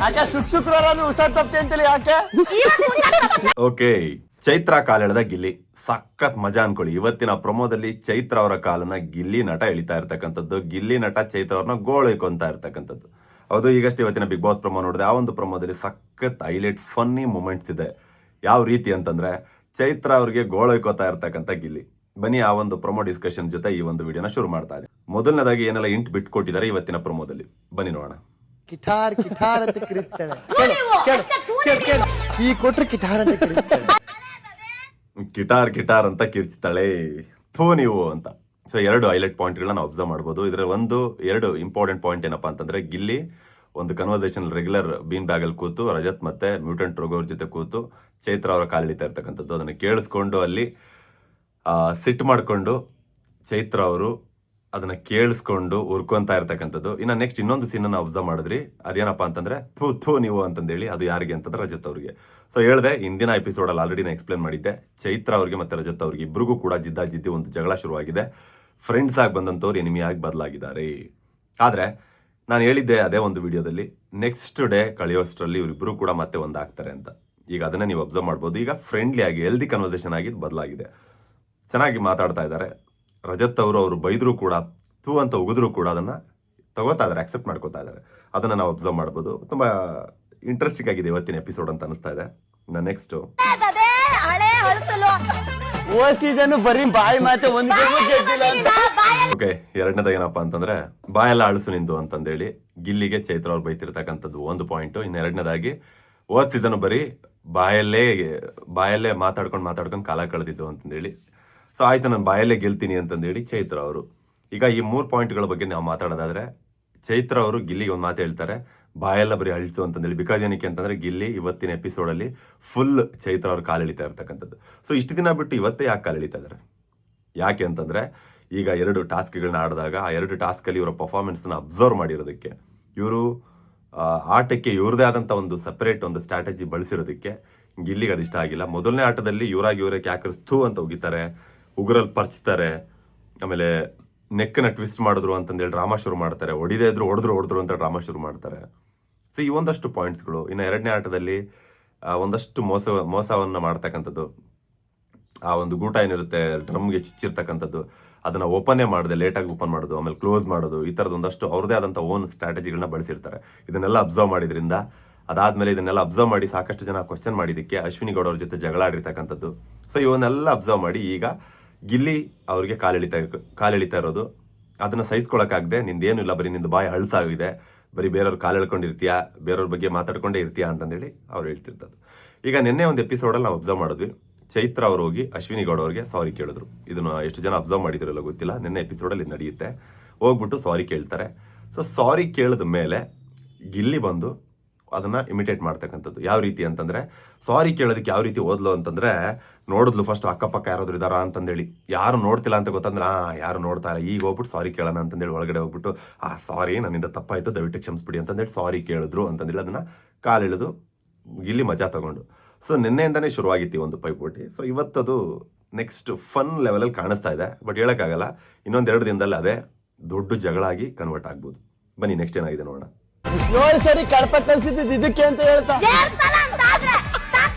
ಯಾಕೆ ಶುಕ್ರವಾರ ಹುಷಾರ್ ತಪ್ಪೆ ಅಂತೇಳಿ ಯಾಕೆ? ಓಕೆ, ಚೈತ್ರ ಕಾಲೆಳೆದ ಗಿಲ್ಲಿ ಸಖತ್ ಮಜಾ ಅನ್ಕೊಳ್ಳಿ. ಇವತ್ತಿನ ಪ್ರೊಮೋದಲ್ಲಿ ಚೈತ್ರ ಅವರ ಕಾಲನ್ನ ಗಿಲ್ಲಿ ನಟ ಎಳಿತಾ ಇರ್ತಕ್ಕಂಥದ್ದು, ಗಿಲ್ಲಿ ನಟ ಚೈತ್ರ ಅವ್ರನ್ನ ಗೋಳೈಕೊಂತ ಇರ್ತಕ್ಕಂಥದ್ದು. ಹೌದು, ಈಗಷ್ಟೇ ಇವತ್ತಿನ ಬಿಗ್ ಬಾಸ್ ಪ್ರೊಮೋ ನೋಡಿದೆ. ಆ ಒಂದು ಪ್ರೊಮೋದಲ್ಲಿ ಸಖತ್ ಹೈಲೈಟ್ ಫನ್ನಿ ಮೂಮೆಂಟ್ಸ್ ಇದೆ. ಯಾವ ರೀತಿ ಅಂತಂದ್ರೆ ಚೈತ್ರ ಅವ್ರಿಗೆ ಗೋಳೈಕೋತಾ ಇರ್ತಕ್ಕಂಥ ಗಿಲ್ಲಿ. ಬನ್ನಿ ಆ ಒಂದು ಪ್ರೊಮೋ ಡಿಸ್ಕಷನ್ ಜೊತೆ ಈ ಒಂದು ವಿಡಿಯೋನ ಶುರು ಮಾಡ್ತಾ ಇದೆ. ಮೊದಲನೇದಾಗಿ ಏನೆಲ್ಲ ಇಂಟ್ ಬಿಟ್ಕೊಟ್ಟಿದ್ದಾರೆ ಇವತ್ತಿನ ಪ್ರೊಮೋದಲ್ಲಿ, ಬನ್ನಿ ನೋಡೋಣ. ಕಿಠಾರ್ ಕಿಠಾರ್ ಅಂತ ಕಿರಿಸ್ತಾಳೆ. ಈ ಕೊಟ್ರೆ ಕಿಠಾರ್ ಅಂತ ಕಿರಿಸ್ತಾಳೆ. ಕಿಟಾರ್ ಕಿಟಾರ್ ಅಂತ ಕಿರ್ಚ್ತಾಳೆ, ಥೂ ನೀವು ಅಂತ. ಸೊ ಎರಡು ಹೈಲೈಟ್ ಪಾಯಿಂಟ್ಗಳನ್ನ ನಾವು ಅಬ್ಸರ್ವ್ ಮಾಡ್ಬೋದು. ಇದರ ಎರಡು ಇಂಪಾರ್ಟೆಂಟ್ ಪಾಯಿಂಟ್ ಏನಪ್ಪಾ ಅಂತಂದ್ರೆ, ಗಿಲ್ಲಿ ಒಂದು ಕನ್ವರ್ಸೇಷನ್ ರೆಗ್ಯುಲರ್ ಬೀನ್ ಬ್ಯಾಗ್ ಅಲ್ಲಿ ಕೂತು ರಜತ್ ಮತ್ತೆ ಮ್ಯೂಟೆಂಟ್ ರೋಗ ಅವ್ರ ಜೊತೆ ಕೂತು ಚೈತ್ರ ಅವರ ಕಾಲಿಳಿತಾ ಇರ್ತಕ್ಕಂಥದ್ದು, ಅದನ್ನ ಕೇಳಿಸ್ಕೊಂಡು ಅಲ್ಲಿ ಸಿಟ್ ಮಾಡ್ಕೊಂಡು ಚೈತ್ರ ಅವರು ಅದನ್ನ ಕೇಳಿಸ್ಕೊಂಡು ಉರ್ಕೊಂತ ಇರ್ತಕ್ಕಂಥದ್ದು. ಇನ್ನು ನೆಕ್ಸ್ಟ್ ಇನ್ನೊಂದು ಸೀನ್ ಅನ್ನ ಅಬ್ಸರ್ವ್ ಮಾಡಿದ್ರಿ, ಅದೇನಪ್ಪಾ ಅಂತಂದ್ರೆ ಥೂ ಥೂ ನೀವು ಅಂತಂದೇಳಿ. ಅದು ಯಾರಿಗೆ ಅಂತಂದ್ರೆ ರಜತ್ ಅವ್ರಿಗೆ. ಸೊ ಹೇಳಿದೆ ಹಿಂದಿನ ಎಪಿಸೋಡ್ ಅಲ್ಲಿ ಆಲ್ರೆಡಿ ನಾನು ಎಕ್ಸ್ಪ್ಲೇನ್ ಮಾಡಿದ್ದೆ. ಚೈತ್ರ ಅವ್ರಿಗೆ ಮತ್ತೆ ರಜತ್ ಅವ್ರಿಗೆ ಇಬ್ರಿಗೂ ಕೂಡ ಜಿದ್ದಾಜಿದ್ದಿ ಒಂದು ಜಗಳ ಶುರುವಾಗಿದೆ. ಫ್ರೆಂಡ್ಸ್ ಆಗಿ ಬಂದಂಥವ್ರು ಎನಿಮಿ ಆಗಿ ಬದಲಾಗಿದ್ದಾರೆ. ಆದ್ರೆ ನಾನು ಹೇಳಿದ್ದೆ ಅದೇ ಒಂದು ವಿಡಿಯೋದಲ್ಲಿ, ನೆಕ್ಸ್ಟ್ ಡೇ ಕಳೆಯೋಷ್ಟರಲ್ಲಿ ಇವರಿಬ್ರು ಕೂಡ ಮತ್ತೆ ಒಂದಾಗ್ತಾರೆ ಅಂತ. ಈಗ ಅದನ್ನೇ ನೀವು ಅಬ್ಸರ್ವ್ ಮಾಡ್ಬೋದು. ಈಗ ಫ್ರೆಂಡ್ಲಿ ಆಗಿ ಹೆಲ್ದಿ ಕನ್ವರ್ಸೇಷನ್ ಆಗಿ ಬದಲಾಗಿದೆ. ಚೆನ್ನಾಗಿ ಮಾತಾಡ್ತಾ ಇದ್ದಾರೆ. ರಜತ್ ಅವರು ಬೈದ್ರು ಕೂಡ, ಥೂ ಅಂತ ಉಗಿದ್ರು ಕೂಡ ಅದನ್ನ ತಗೋತಾ ಇದ್ದಾರೆ, ಅಕ್ಸೆಪ್ಟ್ ಮಾಡ್ಕೋತಾ ಇದ್ದಾರೆ. ಅದನ್ನ ನಾವು ಅಬ್ಸರ್ವ್ ಮಾಡ್ಬೋದು. ತುಂಬಾ ಇಂಟ್ರೆಸ್ಟಿಂಗ್ ಆಗಿದೆ ಇವತ್ತಿನ ಎಪಿಸೋಡ್ ಅಂತ ಅನಿಸ್ತಾ ಇದೆ. ನೆಕ್ಸ್ಟ್ ಬರೀ ಬಾಯಿ ಮಾತೆ ಒಂದು ಓಕೆ, ಎರಡನೇದಾಗ ಏನಪ್ಪಾ ಅಂತಂದ್ರೆ ಬಾಯೆಲ್ಲ ಅಳಸು ನಿಂದು ಅಂತಂದೇಳಿ ಗಿಲ್ಲಿಗೆ ಚೈತ್ರ ಅವ್ರು ಬೈತಿರ್ತಕ್ಕಂಥದ್ದು ಒಂದು ಪಾಯಿಂಟ್. ಇನ್ನು ಎರಡನೇದಾಗಿ ಸೀಸನ್ ಬರೀ ಬಾಯಲ್ಲೇ ಮಾತಾಡ್ಕೊಂಡು ಕಾಲ ಕಳೆದಿದ್ದು ಅಂತಂದೇಳಿ. ಸೊ ಆಯ್ತು, ನಾನು ಬಾಯಲ್ಲೇ ಗೆಲ್ತೀನಿ ಅಂತಂದೇಳಿ ಚೈತ್ರ ಅವರು. ಈಗ ಈ 3 ಪಾಯಿಂಟ್ಗಳ ಬಗ್ಗೆ ನಾವು ಮಾತಾಡೋದಾದ್ರೆ, ಚೈತ್ರ ಅವರು ಗಿಲ್ಲಿಗೆ ಒಂದು ಮಾತು ಹೇಳ್ತಾರೆ, ಬಾಯೆಲ್ಲ ಬರೀ ಅಳಿಸು ಅಂತಂದೇಳಿ. ಬಿಕಾಸ್ ಏನಕ್ಕೆ ಅಂತಂದ್ರೆ ಗಿಲ್ಲಿ ಇವತ್ತಿನ ಎಪಿಸೋಡಲ್ಲಿ ಫುಲ್ ಚೈತ್ರ ಅವ್ರ ಕಾಲೆಳಿತಾ ಇರ್ತಕ್ಕಂಥದ್ದು. ಸೊ ಇಷ್ಟು ದಿನ ಬಿಟ್ಟು ಇವತ್ತೇ ಯಾಕೆ ಕಾಲೆಳಿತಾ ಇದ್ದಾರೆ? ಯಾಕೆ ಅಂತಂದ್ರೆ, ಈಗ 2 ಟಾಸ್ಕ್ಗಳನ್ನ ಆಡಿದಾಗ ಆ 2 ಟಾಸ್ಕಲ್ಲಿ ಇವರ ಪರ್ಫಾರ್ಮೆನ್ಸ್ನ ಅಬ್ಸರ್ವ್ ಮಾಡಿರೋದಕ್ಕೆ, ಇವರು ಆಟಕ್ಕೆ ಇವ್ರದೇ ಆದಂಥ ಒಂದು ಸಪರೇಟ್ ಒಂದು ಸ್ಟ್ರಾಟಜಿ ಬಳಸಿರೋದಕ್ಕೆ ಗಿಲ್ಲಿಗೆ ಅದು ಇಷ್ಟ ಆಗಿಲ್ಲ. ಮೊದಲನೇ ಆಟದಲ್ಲಿ ಇವರೇ ಕ್ಯಾಕರಿಸ್ತು ಅಂತ ಉಗಿತಾರೆ, ಉಗುರಲ್ಲಿ ಪರ್ಚ್ತಾರೆ, ಆಮೇಲೆ ನೆಕ್ಕನ್ನ ಟ್ವಿಸ್ಟ್ ಮಾಡಿದ್ರು ಅಂತಂದೇಳಿ ಡ್ರಾಮಾ ಶುರು ಮಾಡ್ತಾರೆ, ಹೊಡಿದೇ ಇದ್ರು ಹೊಡೆದ್ರು ಅಂತ ಡ್ರಾಮಾ ಶುರು ಮಾಡ್ತಾರೆ. ಸೊ ಈ ಒಂದಷ್ಟು ಪಾಯಿಂಟ್ಸ್ಗಳು. ಇನ್ನು ಎರಡನೇ ಆಟದಲ್ಲಿ ಒಂದಷ್ಟು ಮೋಸವನ್ನು ಮಾಡ್ತಕ್ಕಂಥದ್ದು, ಆ ಒಂದು ಗೂಟ ಏನಿರುತ್ತೆ ಡ್ರಮ್ಗೆ ಚುಚ್ಚಿರ್ತಕ್ಕಂಥದ್ದು, ಅದನ್ನ ಓಪನ್ನೇ ಮಾಡಿದೆ, ಲೇಟಾಗಿ ಓಪನ್ ಮಾಡೋದು, ಆಮೇಲೆ ಕ್ಲೋಸ್ ಮಾಡೋದು, ಈ ಥರದ್ದು ಒಂದಷ್ಟು ಅವ್ರದೇ ಆದಂಥ ಓನ್ ಸ್ಟ್ರಾಟಜಿಗಳನ್ನ ಬಳಸಿರ್ತಾರೆ. ಇದನ್ನೆಲ್ಲ ಅಬ್ಸರ್ವ್ ಮಾಡಿದ್ರಿಂದ, ಅದಾದ್ಮೇಲೆ ಇದನ್ನೆಲ್ಲ ಅಬ್ಸರ್ವ್ ಮಾಡಿ ಸಾಕಷ್ಟು ಜನ ಕ್ವಶನ್ ಮಾಡಿದ್ದಕ್ಕೆ ಅಶ್ವಿನಿ ಗೌಡ ಅವ್ರ ಜೊತೆ ಜಗಳ ಆಡಿರ್ತಕ್ಕಂಥದ್ದು. ಸೊ ಇವನ್ನೆಲ್ಲ ಅಬ್ಸರ್ವ್ ಮಾಡಿ ಈಗ ಗಿಲ್ಲಿ ಅವ್ರಿಗೆ ಕಾಲೆಳಿತಾ ಇರೋದು, ಅದನ್ನ ಸಹಿಸ್ಕೊಳಕ್ಕಾಗದೆ, ನಿಂದೇನು ಇಲ್ಲ, ಬರೀ ನಿಂದು ಬಾಯಿ ಅಳ್ಸಾಗಿದೆ, ಬರೀ ಬೇರೆಯವ್ರು ಕಾಲು ಎಳ್ಕೊಂಡಿರ್ತೀಯಾ, ಬೇರೆಯವ್ರ ಬಗ್ಗೆ ಮಾತಾಡ್ಕೊಂಡೇ ಇರ್ತೀಯಾ ಅಂತಂದೇಳಿ ಅವ್ರು ಹೇಳ್ತಿರ್ತದ್ದು. ಈಗ ನಿನ್ನೆ ಒಂದು ಎಪಿಸೋಡಲ್ಲಿ ನಾವು ಅಬ್ಸರ್ವ್ ಮಾಡಿದ್ವಿ, ಚೈತ್ರ ಅವರು ಹೋಗಿ ಅಶ್ವಿನಿ ಗೌಡ ಅವ್ರಿಗೆ ಸಾರಿ ಕೇಳಿದ್ರು. ಇದನ್ನ ಎಷ್ಟು ಜನ ಅಬ್ಸರ್ವ್ ಮಾಡಿದಿರಲ್ಲ ಗೊತ್ತಿಲ್ಲ, ನಿನ್ನೆ ಎಪಿಸೋಡಲ್ಲಿ ನಡೆಯುತ್ತೆ. ಹೋಗ್ಬಿಟ್ಟು ಸಾರಿ ಕೇಳ್ತಾರೆ. ಸೊ ಸಾರಿ ಕೇಳಿದ ಮೇಲೆ ಗಿಲ್ಲಿ ಬಂದು ಅದನ್ನ ಇಮಿಟೇಟ್ ಮಾಡ್ತಕ್ಕಂಥದ್ದು. ಯಾವ ರೀತಿ ಅಂತಂದ್ರೆ, ಸಾರಿ ಕೇಳೋದಕ್ಕೆ ಯಾವ ರೀತಿ ಓದ್ಲು ಅಂತಂದ್ರೆ, ನೋಡಿದ್ಲು ಫಸ್ಟ್ ಅಕ್ಕಪಕ್ಕ ಯಾರಾದ್ರು ಇದಾರ ಅಂತಂದೇಳಿ, ಯಾರು ನೋಡ್ತಿಲ್ಲ ಅಂತ ಗೊತ್ತಂದ್ರೆ ಯಾರು ನೋಡ್ತಾ ಇಲ್ಲ, ಈಗ ಹೋಗ್ಬಿಟ್ಟು ಸಾರಿ ಕೇಳೋಣ ಅಂತಂದೇಳಿ ಒಳಗಡೆ ಹೋಗ್ಬಿಟ್ಟು ಸಾರಿ ನನ್ನಿಂದ ತಪ್ಪಾಯ್ತು, ದಯವಿಟ್ಟು ಕ್ಷಮಿಸ್ಬಿಡಿ ಅಂತಂದೇಳಿ ಸಾರಿ ಕೇಳಿದ್ರು ಅಂತಂದೇಳಿ ಅದನ್ನ ಕಾಲಿಳಿದು ಗಿಲ್ಲಿ ಮಜಾ ತಗೊಂಡು. ಸೊ ನಿನ್ನೆಯಿಂದಾನೇ ಶುರುವಾಗಿತ್ತು ಒಂದು ಪೈಪೋಟಿ. ಸೊ ಇವತ್ತದು ನೆಕ್ಸ್ಟ್ ಫನ್ ಲೆವೆಲಲ್ಲಿ ಕಾಣಿಸ್ತಾ ಇದೆ. ಬಟ್ ಹೇಳೋಕ್ಕಾಗಲ್ಲ, ಇನ್ನೊಂದೆರಡು ದಿನದಲ್ಲಿ ಅದೇ ದೊಡ್ಡ ಜಗಳ ಆಗಿ ಕನ್ವರ್ಟ್ ಆಗ್ಬೋದು. ಬನ್ನಿ ನೆಕ್ಸ್ಟ್ ಏನಾಗಿದೆ ನೋಡೋಣ. 7 ಸರಿ ಕಡಪ ಕಲ್ಸಿದ್ದು ಇದಕ್ಕೆ ಅಂತ ಹೇಳ್ತಾ.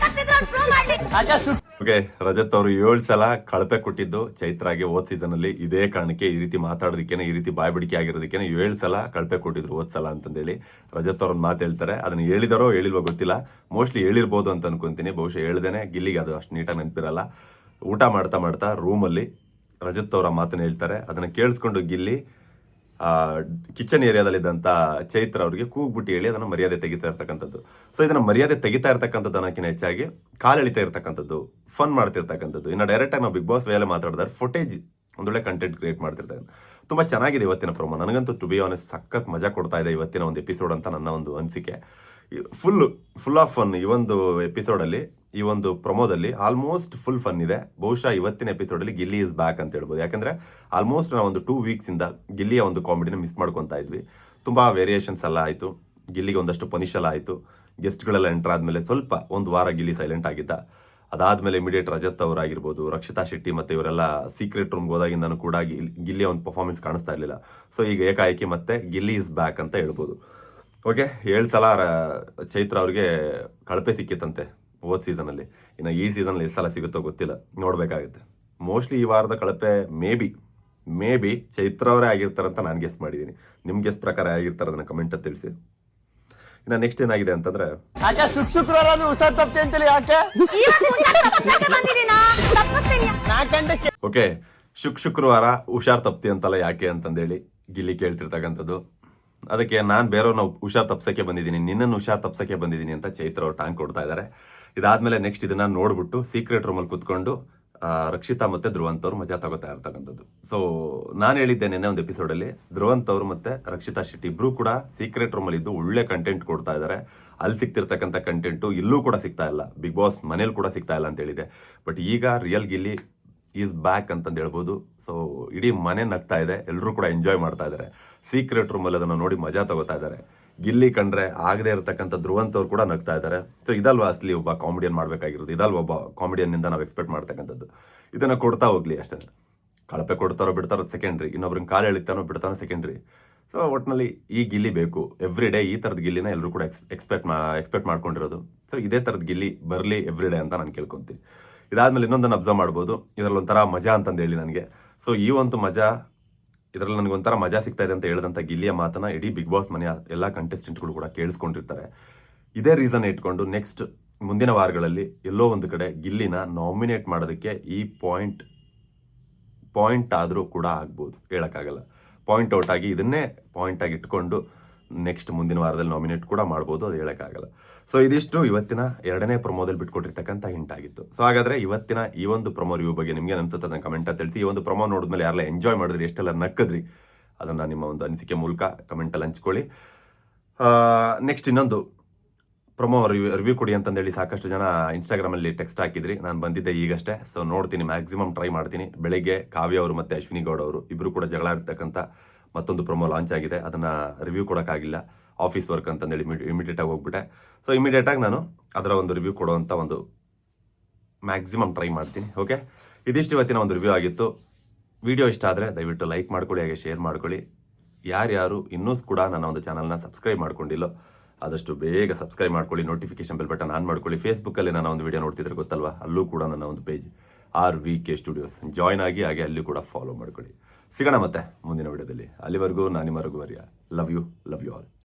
ಓಕೆ, ರಜತ್ ಅವರು 7 ಸಲ ಕಳಪೆ ಕೊಟ್ಟಿದ್ದು ಚೈತ್ರಾಗೆ ಸೀಸನ್ ಅಲ್ಲಿ ಇದೇ ಕಾರಣಕ್ಕೆ, ಈ ರೀತಿ ಮಾತಾಡೋದಕ್ಕೇನೆ, ಈ ರೀತಿ ಬಾಯ್ಬಿಡಿಕೆ ಆಗಿರೋದಕ್ಕೇನೆ 7 ಸಲ ಕಳಪೆ ಕೊಟ್ಟಿದ್ರು ಸಲ ಅಂತಂದೇಳಿ ರಜತ್ ಅವ್ರನ್ನ ಮಾತು ಹೇಳ್ತಾರೆ. ಅದನ್ನ ಹೇಳಿದಾರೋ ಹೇಳಿಲ್ವೋ ಗೊತ್ತಿಲ್ಲ, ಮೋಸ್ಟ್ಲಿ ಹೇಳಿರ್ಬೋದು ಅಂತ ಅನ್ಕೊಂತೀನಿ. ಬಹುಶಃ ಹೇಳ್ದೇನೆ, ಗಿಲ್ಲಿಗೆ ಅದು ಅಷ್ಟು ನೀಟಾಗಿ ನೆನಪಿರಲ್ಲ. ಊಟ ಮಾಡ್ತಾ ರೂಮಲ್ಲಿ ರಜತ್ ಅವರ ಮಾತನ್ನ ಹೇಳ್ತಾರೆ. ಅದನ್ನ ಕೇಳಿಸ್ಕೊಂಡು ಗಿಲ್ಲಿ ಕಿಚನ್ ಏರಿಯಾದಲ್ಲಿದ್ದಂಥ ಚೈತ್ರ ಅವ್ರಿಗೆ ಕೂಗ್ಬಿಟ್ಟು ಹೇಳಿ ಅದನ್ನ ಮರ್ಯಾದೆ ತೆಗಿತಾ ಇರ್ತಕ್ಕಂಥದ್ದು. ಸೊ ಇದನ್ನ ಮರ್ಯಾದೆ ತೆಗಿತಾ ಇರ್ತಕ್ಕಂಥದ್ದು ಅನ್ನೋಕ್ಕಿಂತ ಹೆಚ್ಚಾಗಿ ಕಾಲೆಳಿತಾ ಇರ್ತಕ್ಕಂಥದ್ದು, ಫನ್ ಮಾಡ್ತಿರ್ತಕ್ಕಂಥದ್ದು. ಇನ್ನು ಡೈರೆಕ್ಟಾಗಿ ನಾವು ಬಿಗ್ ಬಾಸ್ ವೇಲೆ ಮಾತಾಡಿದ್ರೆ ಫುಟೇಜ್ ಒಂದೊಳ್ಳೆ ಕಂಟೆಂಟ್ ಕ್ರಿಯೇಟ್ ಮಾಡ್ತಿರ್ತಾರೆ. ತುಂಬ ಚೆನ್ನಾಗಿದೆ ಇವತ್ತಿನ ಪ್ರೊಮೋ. ನನಗಂತೂ ಟು ಬಿ ಆನೆಸ್ಟ್ ಸಖತ್ ಮಜಾ ಕೊಡ್ತಾ ಇದೆ ಇವತ್ತಿನ ಒಂದು ಎಪಿಸೋಡ್ ಅಂತ ನನ್ನ ಒಂದು ಅನಿಸಿಕೆ. ಫುಲ್ ಆಫ್ ಫನ್ ಈ ಒಂದು ಎಪಿಸೋಡಲ್ಲಿ, ಈ ಒಂದು ಪ್ರೊಮೋದಲ್ಲಿ ಆಲ್ಮೋಸ್ಟ್ ಫುಲ್ ಫನ್ ಇದೆ. ಬಹುಶಃ ಇವತ್ತಿನ ಎಪಿಸೋಡಲ್ಲಿ ಗಿಲ್ಲಿ ಇಸ್ ಬ್ಯಾಕ್ ಅಂತ ಹೇಳ್ಬೋದು. ಯಾಕಂದ್ರೆ ಆಲ್ಮೋಸ್ಟ್ ನಾವು ಒಂದು 2 ವೀಕ್ಸಿಂದ ಗಿಲ್ಲಿಯ ಒಂದು ಕಾಮಿಡಿನ ಮಿಸ್ ಮಾಡ್ಕೊತಾ ಇದ್ವಿ. ತುಂಬ ವೇರಿಯೇಷನ್ಸ್ ಎಲ್ಲ ಆಯಿತು, ಗಿಲ್ಲಿಗೆ ಒಂದಷ್ಟು ಪನಿಷ್ ಎಲ್ಲ ಆಯಿತು. ಗೆಸ್ಟ್ಗಳೆಲ್ಲ ಎಂಟರ್ ಆದಮೇಲೆ ಸ್ವಲ್ಪ ಒಂದು ವಾರ ಗಿಲ್ಲಿ ಸೈಲೆಂಟ್ ಆಗಿದ್ದ. ಅದಾದಮೇಲೆ ಇಮಿಡಿಯೇಟ್ ರಜತ್ ಅವರಾಗಿರ್ಬೋದು, ರಕ್ಷಿತಾ ಶೆಟ್ಟಿ ಮತ್ತು ಇವರೆಲ್ಲ ಸೀಕ್ರೆಟ್ ರೂಮ್ಗೆ ಹೋದಾಗಿಂದನೂ ಕೂಡ ಗಿಲ್ಲಿಯ ಒಂದು ಪರ್ಫಾರ್ಮೆನ್ಸ್ ಕಾಣಿಸ್ತಾ ಇರಲಿಲ್ಲ. ಸೊ ಈಗ ಏಕಾಏಕಿ ಮತ್ತೆ ಗಿಲ್ಲಿ ಇಸ್ ಬ್ಯಾಕ್ ಅಂತ ಹೇಳ್ಬೋದು. ಓಕೆ 7 ಸಲ ಚೈತ್ರ ಅವ್ರಿಗೆ ಕಳಪೆ ಸಿಕ್ಕಿತ್ತಂತೆ ಹೋದ ಸೀಸನಲ್ಲಿ. ಇನ್ನು ಈ ಸೀಸನಲ್ಲಿ ಎಷ್ಟು ಸಲ ಸಿಗುತ್ತೋ ಗೊತ್ತಿಲ್ಲ, ನೋಡಬೇಕಾಗುತ್ತೆ. ಮೋಸ್ಟ್ಲಿ ಈ ವಾರದ ಕಳಪೆ ಮೇ ಬಿ ಚೈತ್ರ ಅವರೇ ಆಗಿರ್ತಾರಂತ ನಾನು ಗೆಸ್ ಮಾಡಿದ್ದೀನಿ. ನಿಮ್ಮ ಗೆಸ್ ಪ್ರಕಾರ ಆಗಿರ್ತಾರೆ, ಅದನ್ನು ಕಮೆಂಟಲ್ಲಿ ತಿಳಿಸಿ. ಇನ್ನು ನೆಕ್ಸ್ಟ್ ಏನಾಗಿದೆ ಅಂತಂದರೆ, ಯಾಕೆ ಶುಕ್ರವಾರ ಹುಷಾರ್ ತಪ್ಪಿ ಅಂತೇಳಿ ಯಾಕೆ ನಾಲ್ಕಂಡೆ ಓಕೆ ಶುಕ್ರವಾರ ಹುಷಾರ್ ತಪ್ತಿ ಅಂತಲ್ಲ ಯಾಕೆ ಅಂತಂದೇಳಿ ಗಿಲ್ಲಿ ಕೇಳ್ತಿರ್ತಕ್ಕಂಥದ್ದು. ಅದಕ್ಕೆ ನಾನು ಬೇರೆಯವ್ರನ್ನ ಹುಷಾರ್ ತಪ್ಸಕ್ಕೆ ಬಂದಿದ್ದೀನಿ, ನಿನ್ನನ್ನು ಹುಷಾರ್ ತಪ್ಸಕ್ಕೆ ಬಂದಿದ್ದೀನಿ ಅಂತ ಚೈತ್ರ ಅವ್ರು ಟಾಂಗ್ ಕೊಡ್ತಾ ಇದ್ದಾರೆ. ಇದಾದ್ಮೇಲೆ ನೆಕ್ಸ್ಟ್ ಇದನ್ನ ನೋಡ್ಬಿಟ್ಟು ಸೀಕ್ರೆಟ್ ರೂಮಲ್ಲಿ ಕುತ್ಕೊಂಡು ರಕ್ಷಿತಾ ಮತ್ತೆ ಧ್ರುವಂತ್ ಅವರು ಮಜಾ ತಗೋತಾ ಇರ್ತಕ್ಕಂಥದ್ದು. ಸೊ ನಾನು ಹೇಳಿದ್ದೆ ನಿನ್ನೆ ಒಂದು ಎಪಿಸೋಡಲ್ಲಿ, ಧ್ರುವಂತ್ ಅವರು ಮತ್ತೆ ರಕ್ಷಿತಾ ಶೆಟ್ಟಿ ಇಬ್ರು ಕೂಡ ಸೀಕ್ರೆಟ್ ರೂಮಲ್ಲಿ ಇದ್ದು ಒಳ್ಳೆ ಕಂಟೆಂಟ್ ಕೊಡ್ತಾ ಇದ್ದಾರೆ. ಅಲ್ಲಿ ಸಿಗ್ತಿರ್ತಕ್ಕಂಥ ಕಂಟೆಂಟು ಇಲ್ಲೂ ಕೂಡ ಸಿಗ್ತಾ ಇಲ್ಲ, ಬಿಗ್ ಬಾಸ್ ಮನೇಲಿ ಕೂಡ ಸಿಗ್ತಾ ಇಲ್ಲ ಅಂತ ಹೇಳಿದೆ. ಬಟ್ ಈಗ ರಿಯಲ್ ಗಿಲ್ಲಿ ಈಸ್ ಬ್ಯಾಕ್ ಅಂತಂದು ಹೇಳ್ಬೋದು. ಸೊ ಇಡೀ ಮನೆ ನಗ್ತಾ ಇದೆ, ಎಲ್ಲರೂ ಕೂಡ ಎಂಜಾಯ್ ಮಾಡ್ತಾ ಇದ್ದಾರೆ. ಸೀಕ್ರೆಟ್ ರೂಮಲ್ಲಿ ಅದನ್ನು ನೋಡಿ ಮಜಾ ತಗೋತಾ ಇದ್ದಾರೆ. ಗಿಲ್ಲಿ ಕಂಡ್ರೆ ಆಗದೆ ಇರತಕ್ಕಂಥ ಧ್ರುವಂತ್ ಅವ್ರು ಕೂಡ ನಗ್ತಾ ಇದ್ದಾರೆ. ಸೊ ಇದಲ್ವಾ ಅಸಲಿ ಒಬ್ಬ ಕಾಮಿಡಿಯನ್ ಮಾಡಬೇಕಾಗಿರೋದು, ಇದಲ್ವಾ ಒಬ್ಬ ಕಾಮಿಡಿಯನ್ನಿಂದ ನಾವು ಎಕ್ಸ್ಪೆಕ್ಟ್ ಮಾಡ್ತಕ್ಕಂಥದ್ದು. ಇದನ್ನು ಕೊಡ್ತಾ ಹೋಗ್ಲಿ ಅಷ್ಟೇ. ಕಳಪೆ ಕೊಡ್ತಾರೋ ಬಿಡ್ತಾರೋ ಸೆಕೆಂಡ್ರಿ, ಇನ್ನೊಬ್ರನ್ನ ಕಾಲು ಎಳಿತಾನೋ ಬಿಡ್ತಾನೋ ಸೆಕೆಂಡ್ರಿ. ಸೊ ಒಟ್ಟಿನಲ್ಲಿ ಈ ಗಿಲ್ಲಿ ಬೇಕು, ಎವ್ರಿ ಡೇ ಈ ಥರದ ಗಿಲ್ಲಿನ ಎಲ್ಲರೂ ಕೂಡ ಎಕ್ಸ್ಪೆಕ್ಟ್ ಮಾಡ್ಕೊಂಡಿರೋದು. ಸೊ ಇದೇ ಥರದ ಗಿಲ್ಲಿ ಬರಲಿ ಎವ್ರಿ ಡೇ ಅಂತ ನಾನು ಕೇಳ್ಕೊತೀನಿ. ಇದಾದ್ಮೇಲೆ ಇನ್ನೊಂದನ್ನು ಅಬ್ಸರ್ವ್ ಮಾಡ್ಬೋದು, ಇದರಲ್ಲಿ ಒಂಥರ ಮಜಾ ಅಂತಂದು ಹೇಳಿ ನನಗೆ. ಸೊ ಈ ಒಂದು ಮಜಾ, ಇದರಲ್ಲಿ ನನಗೊಂಥರ ಮಜಾ ಸಿಗ್ತಾ ಇದೆ ಅಂತ ಹೇಳಿದಂಥ ಗಿಲ್ಲಿಯ ಮಾತನ್ನ ಇಡೀ ಬಿಗ್ ಬಾಸ್ ಮನೆಯ ಎಲ್ಲ ಕಂಟೆಸ್ಟೆಂಟ್ಗಳು ಕೂಡ ಕೇಳಿಸ್ಕೊಂಡಿರ್ತಾರೆ. ಇದೇ ರೀಸನ್ ಇಟ್ಕೊಂಡು ನೆಕ್ಸ್ಟ್ ಮುಂದಿನ ವಾರಗಳಲ್ಲಿ ಎಲ್ಲೋ ಒಂದು ಕಡೆ ಗಿಲ್ಲಿನ ನಾಮಿನೇಟ್ ಮಾಡೋದಕ್ಕೆ ಈ ಪಾಯಿಂಟ್ ಆದರೂ ಕೂಡ ಆಗ್ಬೋದು, ಹೇಳೋಕ್ಕಾಗಲ್ಲ. ಪಾಯಿಂಟ್ ಔಟ್ ಆಗಿ ಇದನ್ನೇ ಪಾಯಿಂಟ್ ಆಗಿ ಇಟ್ಕೊಂಡು ನೆಕ್ಸ್ಟ್ ಮುಂದಿನ ವಾರದಲ್ಲಿ ನಾಮಿನೇಟ್ ಕೂಡ ಮಾಡ್ಬೋದು, ಅದು ಹೇಳೋಕ್ಕಾಗಲ್ಲ. ಸೊ ಇದಿಷ್ಟು ಇವತ್ತಿನ 2ನೇ ಪ್ರೊಮೋದಲ್ಲಿ ಬಿಟ್ಕೊಟ್ಟಿರ್ತಕ್ಕಂಥ ಹಿಂಟ್ ಆಗಿತ್ತು. ಸೊ ಹಾಗಾದರೆ ಇವತ್ತಿನ ಈ ಒಂದು ಪ್ರೊಮೋ ರಿವ್ಯೂ ಬಗ್ಗೆ ನಿಮಗೆ ಅನ್ಸುತ್ತೆ ಅದನ್ನು ಕಮೆಂಟಲ್ಲಿ ತಿಳಿಸಿ. ಈ ಒಂದು ಪ್ರೊಮೋ ನೋಡಿದ್ಮೇಲೆ ಯಾರೆಲ್ಲ ಎಂಜಾಯ್ ಮಾಡಿದ್ರಿ, ಎಷ್ಟೆಲ್ಲ ನಕ್ಕದ್ರಿ, ಅದನ್ನು ನಿಮ್ಮ ಒಂದು ಅನಿಸಿಕೆ ಮೂಲಕ ಕಮೆಂಟಲ್ಲಿ ಹಂಚ್ಕೊಳ್ಳಿ. ನೆಕ್ಸ್ಟ್ ಇನ್ನೊಂದು ಪ್ರೊಮೋ ರಿವ್ಯೂ ಕೊಡಿ ಅಂತಂದೇಳಿ ಸಾಕಷ್ಟು ಜನ ಇನ್ಸ್ಟಾಗ್ರಾಮಲ್ಲಿ ಟೆಕ್ಸ್ಟ್ ಹಾಕಿದ್ರಿ. ನಾನು ಬಂದಿದ್ದೆ ಈಗಷ್ಟೇ. ಸೊ ನೋಡ್ತೀನಿ, ಮ್ಯಾಕ್ಸಿಮಮ್ ಟ್ರೈ ಮಾಡ್ತೀನಿ. ಬೆಳಗ್ಗೆ ಕಾವ್ಯ ಅವರು ಮತ್ತು ಅಶ್ವಿನಿ ಗೌಡ ಅವರು ಇಬ್ಬರು ಕೂಡ ಜಗಳ ಆಡ್ತಕ್ಕಂಥ ಮತ್ತೊಂದು ಪ್ರೊಮೋ ಲಾಂಚ್ ಆಗಿದೆ. ಅದನ್ನು ರಿವ್ಯೂ ಕೊಡೋಕ್ಕಾಗಿಲ್ಲ, ಆಫೀಸ್ ವರ್ಕ್ ಅಂತಂದೇಳಿ ಇಮಿಡಿಯೇಟಾಗಿ ಹೋಗ್ಬಿಟ್ಟೆ. ಸೊ ಇಮಿಡಿಯೇಟಾಗಿ ನಾನು ಅದರ ಒಂದು ರಿವ್ಯೂ ಕೊಡುವಂಥ ಒಂದು ಮ್ಯಾಕ್ಸಿಮಮ್ ಟ್ರೈ ಮಾಡ್ತೀನಿ. ಓಕೆ, ಇದಿಷ್ಟು ಇವತ್ತಿನ ಒಂದು ರಿವ್ಯೂ ಆಗಿತ್ತು. ವಿಡಿಯೋ ಇಷ್ಟ ಆದರೆ ದಯವಿಟ್ಟು ಲೈಕ್ ಮಾಡ್ಕೊಳ್ಳಿ, ಹಾಗೆ ಶೇರ್ ಮಾಡ್ಕೊಳ್ಳಿ. ಯಾರ್ಯಾರು ಇನ್ನೂ ಕೂಡ ನನ್ನ ಒಂದು ಚಾನಲ್ನ ಸಬ್ಸ್ಕ್ರೈಬ್ ಮಾಡ್ಕೊಂಡಿಲ್ಲೋ ಆದಷ್ಟು ಬೇಗ ಸಬ್ಸ್ಕ್ರೈಬ್ ಮಾಡ್ಕೊಳ್ಳಿ, ನೋಟಿಫಿಕೇಶನ್ ಬೆಲ್ ಬಟನ್ ಆನ್ ಮಾಡ್ಕೊಳ್ಳಿ. ಫೇಸ್ಬುಕ್ಕಲ್ಲಿ ನನ್ನ ಒಂದು ವಿಡಿಯೋ ನೋಡ್ತಿದ್ರೆ ಗೊತ್ತಲ್ವಾ, ಅಲ್ಲೂ ಕೂಡ ನನ್ನ ಒಂದು ಪೇಜ್ RVK Studios ಜಾಯ್ನ್ ಆಗಿ, ಹಾಗೆ ಅಲ್ಲಿ ಕೂಡ ಫಾಲೋ ಮಾಡ್ಕೊಳ್ಳಿ. ಸಿಗೋಣ ಮತ್ತೆ ಮುಂದಿನ ವಿಡಿಯೋದಲ್ಲಿ. ಅಲ್ಲಿವರೆಗೂ ನಾನು ನಿಮ್ಮ ರಘುವರ್ಯ. Love you all.